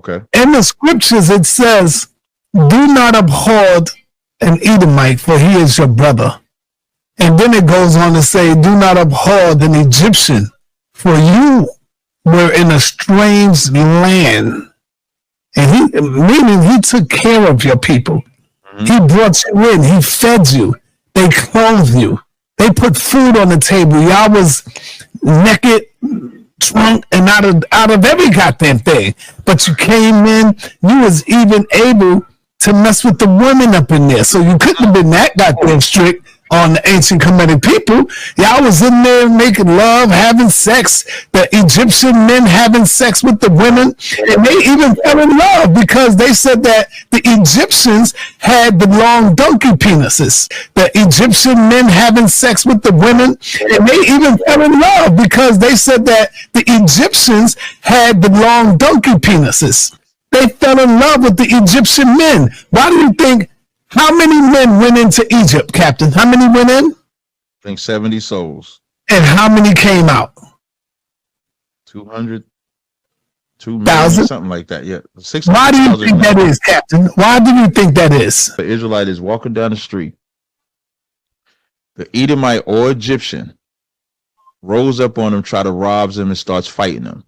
Okay. In the scriptures, it says, do not abhor an Edomite, for he is your brother. And then it goes on to say, do not abhor an Egyptian, for you were in a strange land. And meaning he took care of your people. Mm-hmm. He brought you in. He fed you. They clothed you. They put food on the table. Y'all was naked, drunk, and out of every goddamn thing. But you came in. You was even able to mess with the women up in there. So you couldn't have been that goddamn strict on the ancient Kemetic people. Y'all was in there making love, having sex, the Egyptian men having sex with the women, and they even fell in love because they said that the Egyptians had the long donkey penises. The Egyptian men having sex with the women, and they even fell in love because they said that the Egyptians had the long donkey penises. They fell in love with the Egyptian men. Why do you think? How many men went into Egypt, Captain? How many went in? I think 70 souls. And how many came out? 200, 2,000, something like that. Yeah. Why do you think that is, Captain? Why do you think that is? The Israelite is walking down the street. The Edomite or Egyptian rolls up on him, try to rob him, and starts fighting him.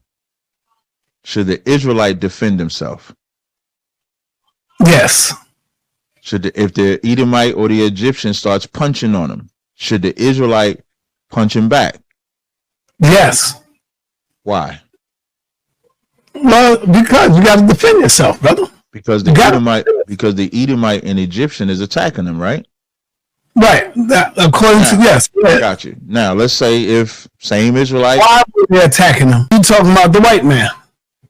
Should the Israelite defend himself? Yes. If the Edomite or the Egyptian starts punching on him, should the Israelite punch him back? Yes. Why? Well, because you got to defend yourself, brother. Because the Edomite and Egyptian is attacking him, right? Right. According to yes. I got you. Now let's say if same Israelite. Why were they attacking him? You talking about the white man?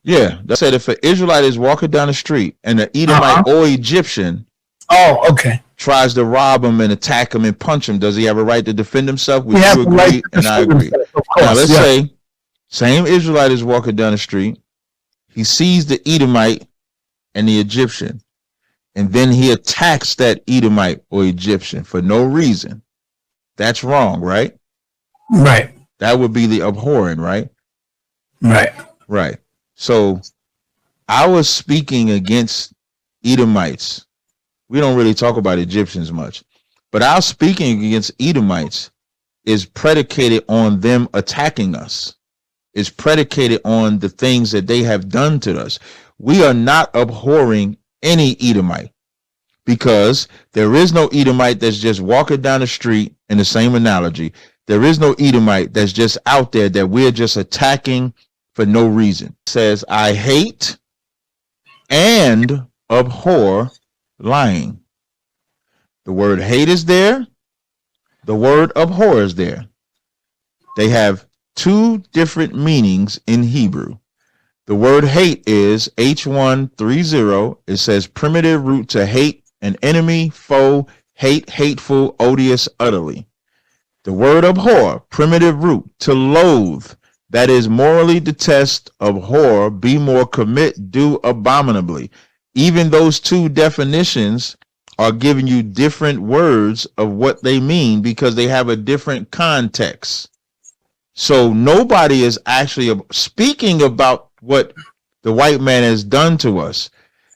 Yeah. That said, if an Israelite is walking down the street and the Edomite or Egyptian tries to rob him and attack him and punch him, does he have a right to defend himself? Would you agree? Right, and I agree. Now let's say same Israelite is walking down the street. He sees the Edomite and the Egyptian, and then he attacks that Edomite or Egyptian for no reason. That's wrong, right? Right. That would be the abhorring, right? Right. Right. So I was speaking against Edomites. We don't really talk about Egyptians much, but our speaking against Edomites is predicated on them attacking us. It's predicated on the things that they have done to us. We are not abhorring any Edomite because there is no Edomite that's just walking down the street. In the same analogy, there is no Edomite that's just out there that we're just attacking for no reason. It says, I hate and abhor lying. The word hate is there. The word abhor is there. They have two different meanings in Hebrew. The word hate is H130. It says primitive root to hate, an enemy, foe, hate, hateful, odious, utterly. The word abhor, primitive root to loathe, that is morally detest, abhor, be more, commit, do abominably. Even those two definitions are giving you different words of what they mean because they have a different context. So nobody is actually speaking about what the white man has done to us,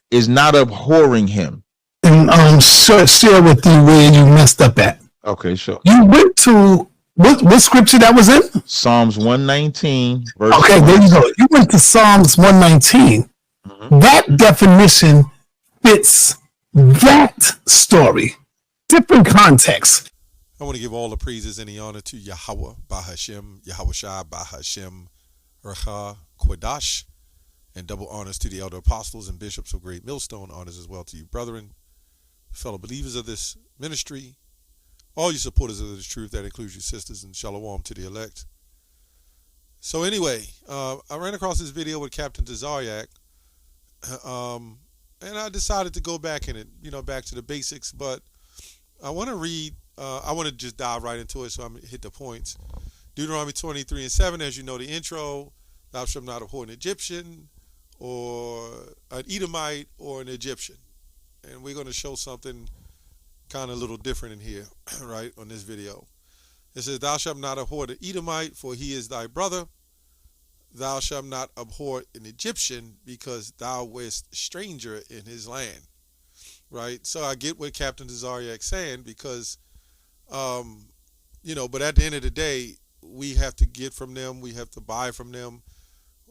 is not abhorring him. And share with you where you messed up at. Okay, sure. You went to what scripture that was in? Psalms 119. Verse okay, 1. There you go. You went to Psalms 119. That definition fits that story. Different context. I want to give all the praises and the honor to Yahweh, Bahashem, Yahweh Shai, Bahashem, Recha, Quadash, and double honors to the elder apostles and bishops of Great Millstone. Honors as well to you, brethren, fellow believers of this ministry, all you supporters of this truth. That includes you sisters, and shalom to the elect. So anyway, I ran across this video with Captain Tazaryak. And I decided to go back in it, back to the basics. But I want to read, I want to just dive right into it, so I'm going to hit the points. Deuteronomy 23:7, as you know the intro, thou shalt not abhor an Egyptian or an Edomite or an Egyptian. And we're going to show something kind of a little different in here, right, on this video. It says, thou shalt not abhor the Edomite, for he is thy brother. thou shalt not abhor an Egyptian because thou wast stranger in his land. Right? So I get what Captain Desariac saying because, but at the end of the day, we have to get from them. We have to buy from them.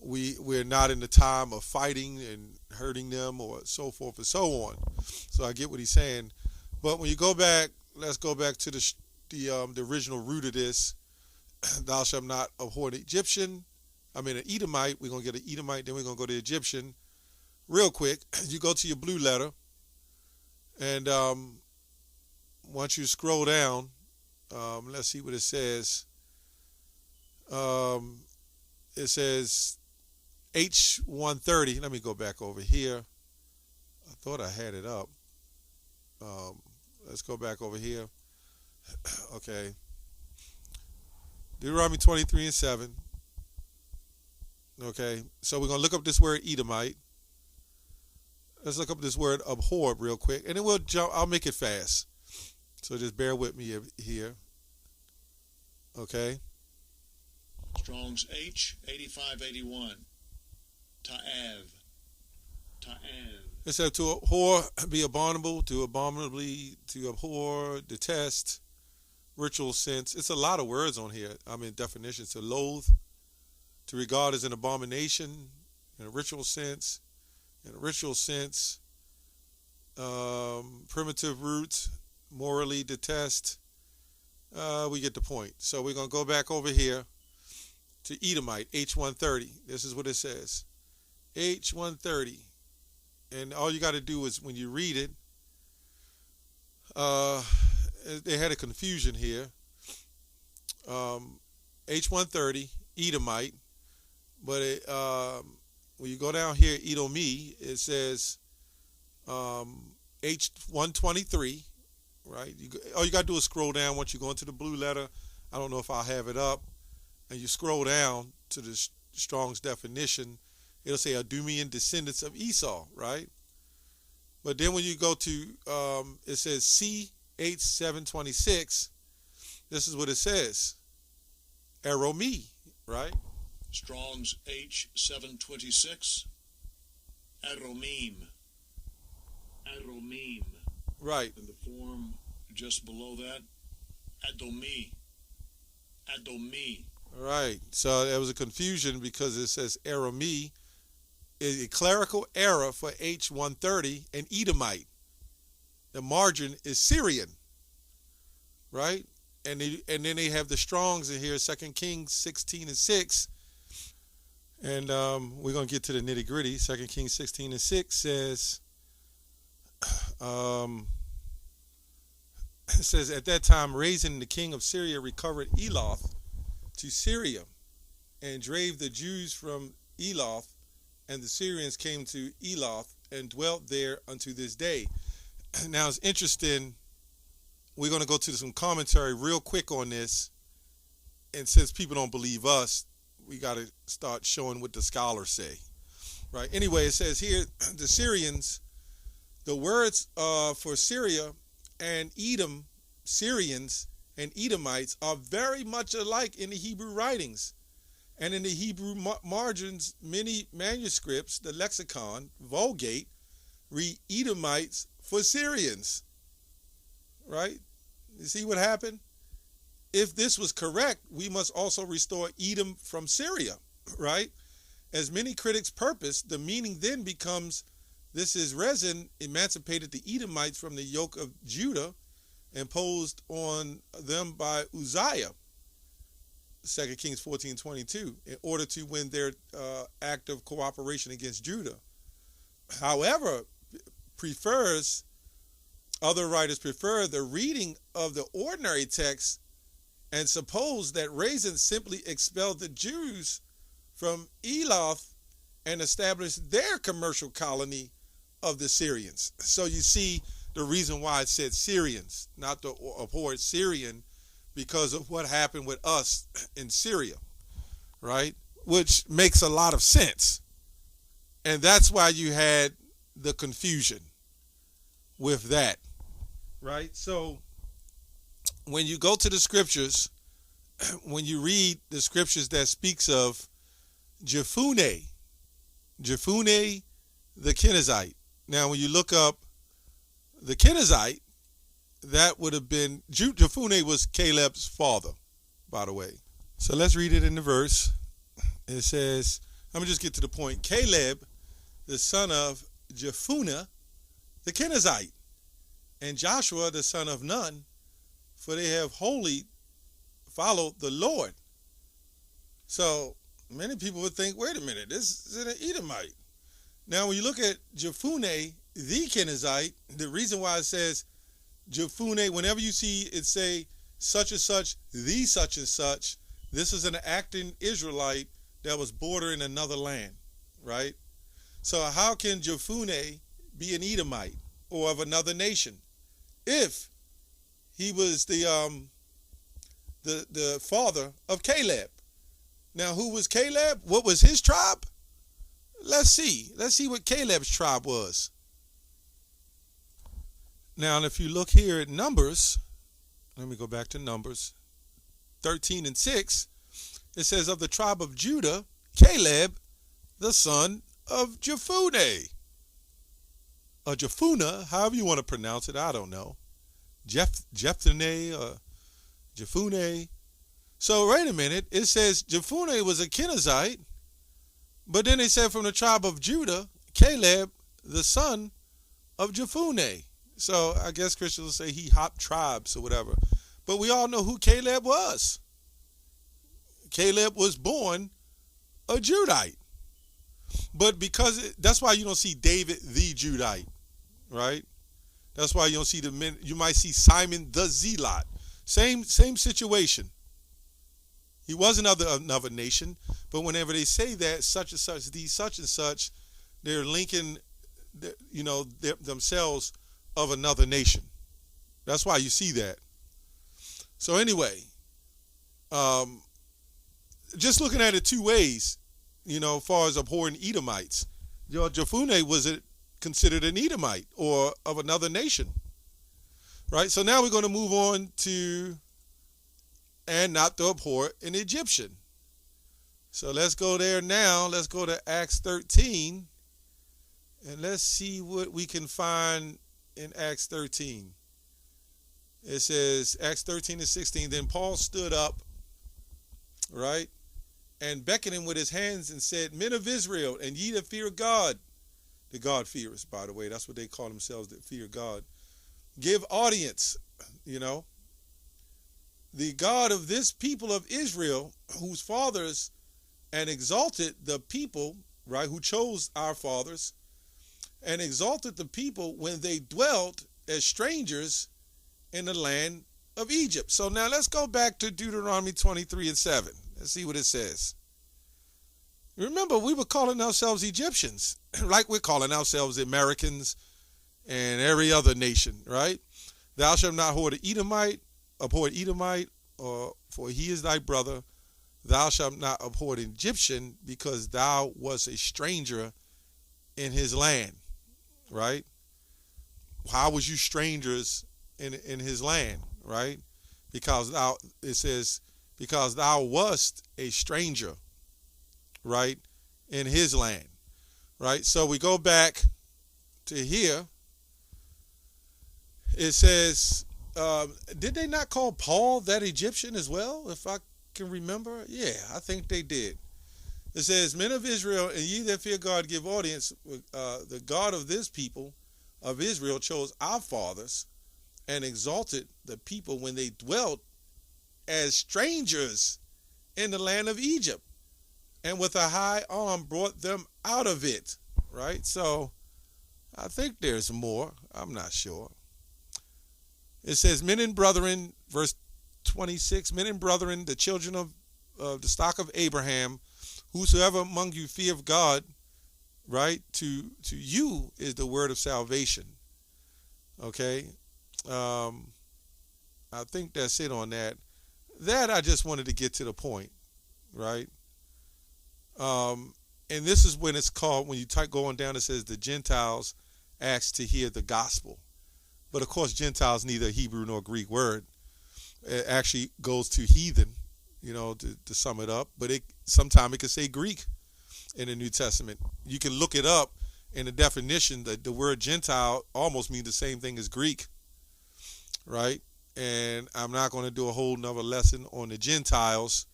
We're not in the time of fighting and hurting them or so forth and so on. So I get what he's saying. But when you go back, let's go back to the original root of this. Thou shalt not abhor an Edomite. We're going to get an Edomite, then we're going to go to Egyptian. Real quick, you go to your blue letter, and once you scroll down, let's see what it says. It says H130. Let me go back over here. I thought I had it up. Let's go back over here. Okay. Deuteronomy 23:7. Okay. So we're going to look up this word Edomite. Let's look up this word abhor real quick. And then we'll jump. I'll make it fast. So just bear with me here. Okay. Strong's H8581. Ta'av. It said to abhor, be abominable, to abominably, to abhor, detest, ritual sense. It's a lot of words on here. Definitions. To loathe, to regard as an abomination, in a ritual sense. Primitive root, morally detest. We get the point. So we're going to go back over here to Edomite, H130. This is what it says. H130. And all you got to do is when you read it, they had a confusion here. H130, Edomite. But when you go down here, Edomi, it says H123, right? All you got to do is scroll down once you go into the blue letter. I don't know if I'll have it up. And you scroll down to the Strong's definition, it'll say Edomian descendants of Esau, right? But then when you go to, it says CH726, this is what it says. Aromi, right? Strong's H726. Aromim. Right. And the form just below that, Adomi. Right. So there was a confusion because it says Aromi is a clerical error for H130 and Edomite. The margin is Syrian. Right? And then they have the Strongs in here, 2 Kings 16:6. And we're going to get to the nitty gritty. 2 Kings 16:6 says, it says, at that time, Rezin, the king of Syria, recovered Eloth to Syria and drave the Jews from Eloth, and the Syrians came to Eloth and dwelt there unto this day. Now it's interesting. We're going to go to some commentary real quick on this. And since people don't believe us, we got to start showing what the scholars say. Right? Anyway, it says here, the Syrians, the words for Syria and Edom, Syrians and Edomites, are very much alike in the Hebrew writings. And in the Hebrew margins, many manuscripts, the lexicon, Vulgate, read Edomites for Syrians. Right? You see what happened? If this was correct, we must also restore Edom from Syria. Right? As many critics purpose, the meaning then becomes, this is Rezin emancipated the Edomites from the yoke of Judah imposed on them by Uzziah, 2 Kings 14:22, in order to win their act of cooperation against Judah. However, other writers prefer the reading of the ordinary text and suppose that Rezin simply expelled the Jews from Eloth and established their commercial colony of the Syrians. So you see the reason why it said Syrians, not the abhorred Syrian, because of what happened with us in Syria, right? Which makes a lot of sense. And that's why you had the confusion with that, right? So when you go to the scriptures, when you read the scriptures that speaks of Jephunneh. Jephunneh the Kenizzite. Now, when you look up the Kenizzite, that would have been, Jephunneh was Caleb's father, by the way. So let's read it in the verse. It says, let me just get to the point. Caleb, the son of Jephunneh the Kenizzite, and Joshua, the son of Nun, for they have wholly followed the Lord. So many people would think, wait a minute, this is an Edomite. Now, when you look at Jephunneh the Kenizzite, the reason why it says Jephunneh, whenever you see it say such and such, the such and such, this is an acting Israelite that was bordering another land, right? So how can Jephunneh be an Edomite or of another nation if he was the father of Caleb? Now, who was Caleb? What was his tribe? Let's see. Let's see what Caleb's tribe was. Now, if you look here at Numbers, let me go back to Numbers 13:6. It says, of the tribe of Judah, Caleb, the son of Jephunneh. Or Jephunneh, however you want to pronounce it, I don't know. Jephunneh or Jephunneh. So wait a minute. It says Jephunneh was a Kenizzite, but then it said from the tribe of Judah, Caleb, the son of Jephunneh. So I guess Christians will say he hopped tribes or whatever. But we all know who Caleb was. Caleb was born a Judite. But because that's why you don't see David the Judite, right? That's why you don't see the men. You might see Simon the Zealot. Same situation. He was another nation, but whenever they say that such and such, these such and such, they're linking, themselves of another nation. That's why you see that. So anyway, just looking at it two ways, as far as abhorring Edomites, Jephunneh was considered an Edomite or of another nation, right? So now we're going to move on to, and not to abhor an Egyptian. So let's go there now. Let's go to Acts 13, and let's see what we can find in Acts 13. It says, Acts 13:16, then Paul stood up, right, and beckoned him with his hands and said, men of Israel, and ye that fear God, the God-fearers, by the way, that's what they call themselves, that fear God, give audience, the God of this people of Israel, whose fathers, and exalted the people, right, who chose our fathers, and exalted the people when they dwelt as strangers in the land of Egypt. So now let's go back to Deuteronomy 23:7. Let's see what it says. Remember, we were calling ourselves Egyptians, like we're calling ourselves Americans and every other nation, right? Thou shalt not abhor an Edomite, or for he is thy brother. Thou shalt not abhor an Egyptian, because thou wast a stranger in his land, right? How was you strangers in his land, right? Because thou wast a stranger, right, in his land, right? So we go back to here. It says, did they not call Paul that Egyptian as well, if I can remember? Yeah, I think they did. It says, men of Israel, and ye that fear God, give audience. The God of this people of Israel chose our fathers and exalted the people when they dwelt as strangers in the land of Egypt, and with a high arm brought them out of it, right? So I think there's more. I'm not sure. It says, men and brethren, verse 26, men and brethren, the children of the stock of Abraham, whosoever among you feareth God, right, to you is the word of salvation. Okay? I think that's it on that. That I just wanted to get to the point, right? And this is when it's called, when you go on down, it says the Gentiles asked to hear the gospel. But of course, Gentiles neither a Hebrew nor Greek word. It actually goes to heathen, to sum it up. But sometimes it could say Greek in the New Testament. You can look it up in the definition. The word Gentile almost means the same thing as Greek, right? And I'm not going to do a whole nother lesson on the Gentiles,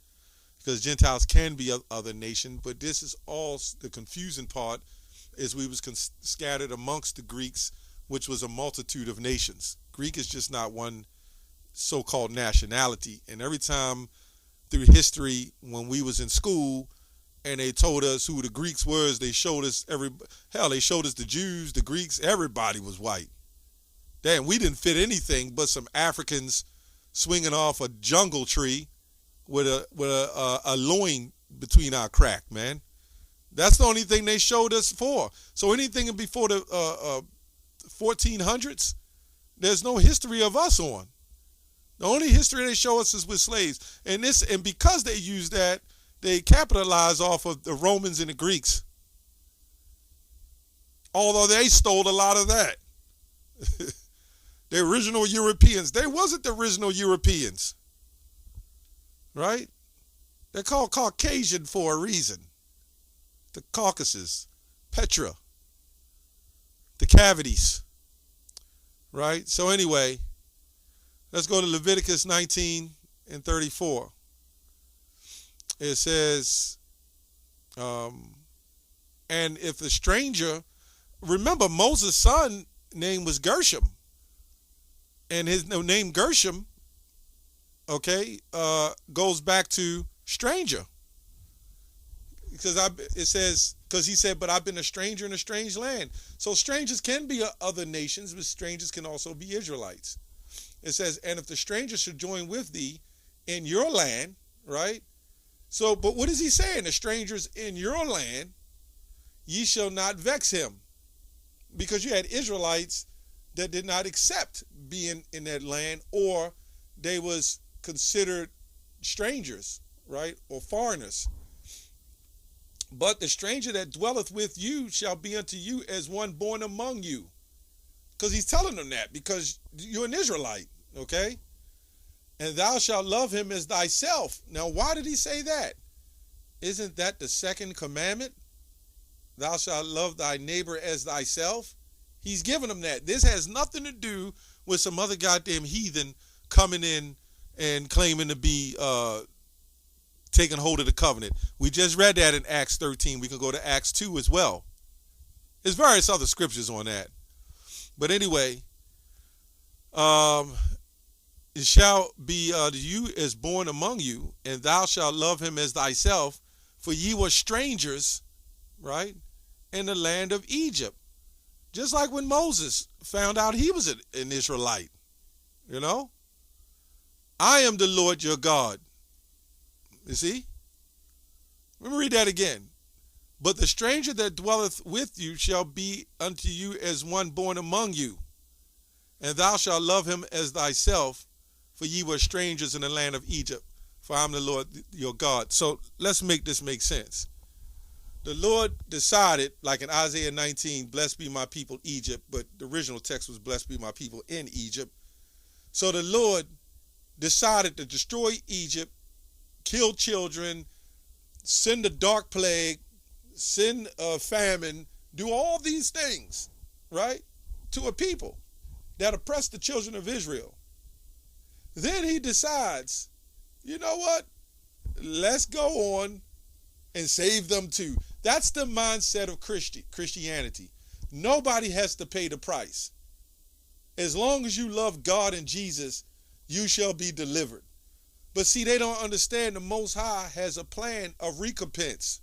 because Gentiles can be other nation, but this is all the confusing part, is we was scattered amongst the Greeks, which was a multitude of nations. Greek is just not one so-called nationality. And every time through history, when we was in school and they told us who the Greeks was, they showed us they showed us the Jews, the Greeks, everybody was white. Damn, we didn't fit anything but some Africans swinging off a jungle tree with a loin between our crack, man. That's the only thing they showed us for. So anything before the 1400s, there's no history of us on. The only history they show us is with slaves. And because they use that, they capitalize off of the Romans and the Greeks. Although they stole a lot of that. The original Europeans, they wasn't the original Europeans. Right? They're called Caucasian for a reason. The Caucasus, Petra, the cavities. Right? So anyway, let's go to Leviticus 19 and 34. It says, and if the stranger, remember Moses' son name was Gershom, and his name Gershom, okay, goes back to stranger. Because it says, because he said, but I've been a stranger in a strange land. So strangers can be other nations, but strangers can also be Israelites. It says, and if the stranger should join with thee in your land, right? So, but what is he saying? The strangers in your land, ye shall not vex him. Because you had Israelites that did not accept being in that land, or they was considered strangers, right? Or foreigners. But the stranger that dwelleth with you shall be unto you as one born among you. Because he's telling them that, because you're an Israelite, okay? And thou shalt love him as thyself. Now, why did he say that? Isn't that the second commandment? Thou shalt love thy neighbor as thyself. He's giving them that. This has nothing to do with some other goddamn heathen coming in and claiming to be taking hold of the covenant. We just read that in Acts 13. We can go to Acts 2 as well. There's various other scriptures on that. But anyway, it shall be to you as born among you, and thou shalt love him as thyself, for ye were strangers, right, in the land of Egypt. Just like when Moses found out he was an Israelite, you know. I am the Lord your God. You see? Let me read that again. But the stranger that dwelleth with you shall be unto you as one born among you, and thou shalt love him as thyself, for ye were strangers in the land of Egypt, for I am the Lord your God. So let's make this make sense. The Lord decided, like in Isaiah 19, blessed be my people Egypt, but the original text was blessed be my people in Egypt. So the Lord decided to destroy Egypt, kill children, send a dark plague, send a famine, do all these things, right, to a people that oppressed the children of Israel. Then he decides, you know what? Let's go on and save them too. That's the mindset of Christianity. Nobody has to pay the price. As long as you love God and Jesus, you shall be delivered. But see, they don't understand the Most High has a plan of recompense.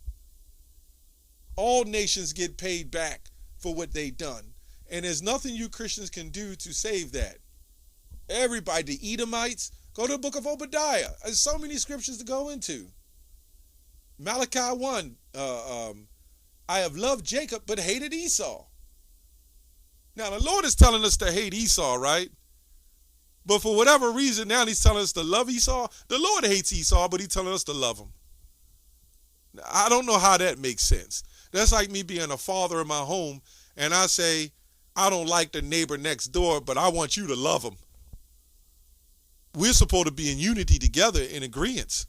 All nations get paid back for what they've done. And there's nothing you Christians can do to save that. Everybody, the Edomites, go to the book of Obadiah. There's so many scriptures to go into. Malachi 1, I have loved Jacob but hated Esau. Now, the Lord is telling us to hate Esau, right? But for whatever reason, now he's telling us to love Esau. The Lord hates Esau, but he's telling us to love him. Now, I don't know how that makes sense. That's like me being a father in my home, and I say, I don't like the neighbor next door, but I want you to love him. We're supposed to be in unity together in agreement.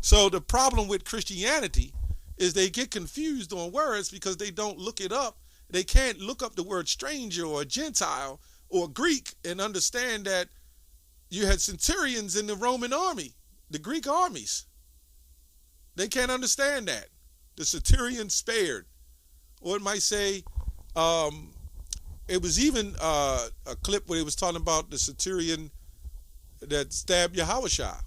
So the problem with Christianity is they get confused on words because they don't look it up. They can't look up the word stranger or Gentile or Greek and understand that you had centurions in the Roman army, the Greek armies. They can't understand that. The centurion spared. Or it might say, it was even a clip where it was talking about the centurion that stabbed Yahushua.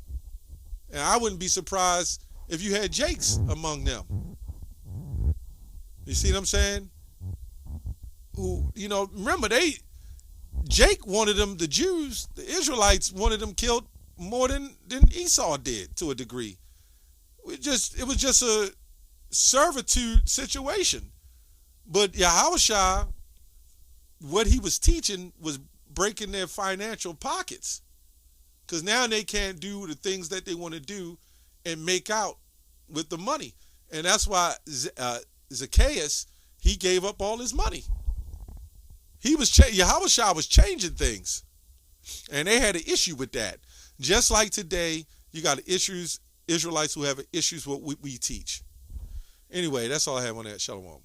And I wouldn't be surprised if you had Jakes among them. You see what I'm saying? Who, you know, remember Jake wanted them, the Jews, the Israelites wanted them killed more than Esau did to a degree. It was just a servitude situation. But Yahushua, what he was teaching was breaking their financial pockets. Because now they can't do the things that they want to do and make out with the money. And that's why Zacchaeus, he gave up all his money. Yahushua was changing things. And they had an issue with that. Just like today, you got Israelites who have issues with what we teach. Anyway, that's all I have on that. Shalom.